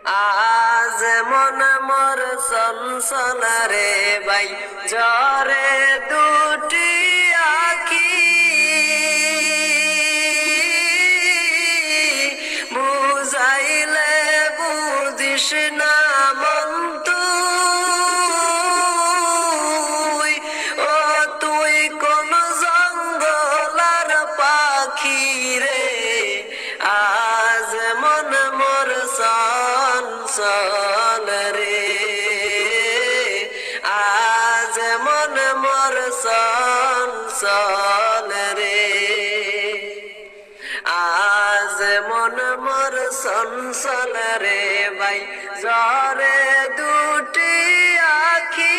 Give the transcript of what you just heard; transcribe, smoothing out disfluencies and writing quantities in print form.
আজ মন মোর চঞ্চল রে ভাই ঝরে দুটি আখি বুঝাইলে বুঝিস না মন তুই ও তুই কোন জঙ্গলার পাখি রে আজ মন মোর চঞ্চল রে আজ মন মোর চঞ্চল রে আজ মন মোর চঞ্চল রে ভাই ঝরে দুটি আখি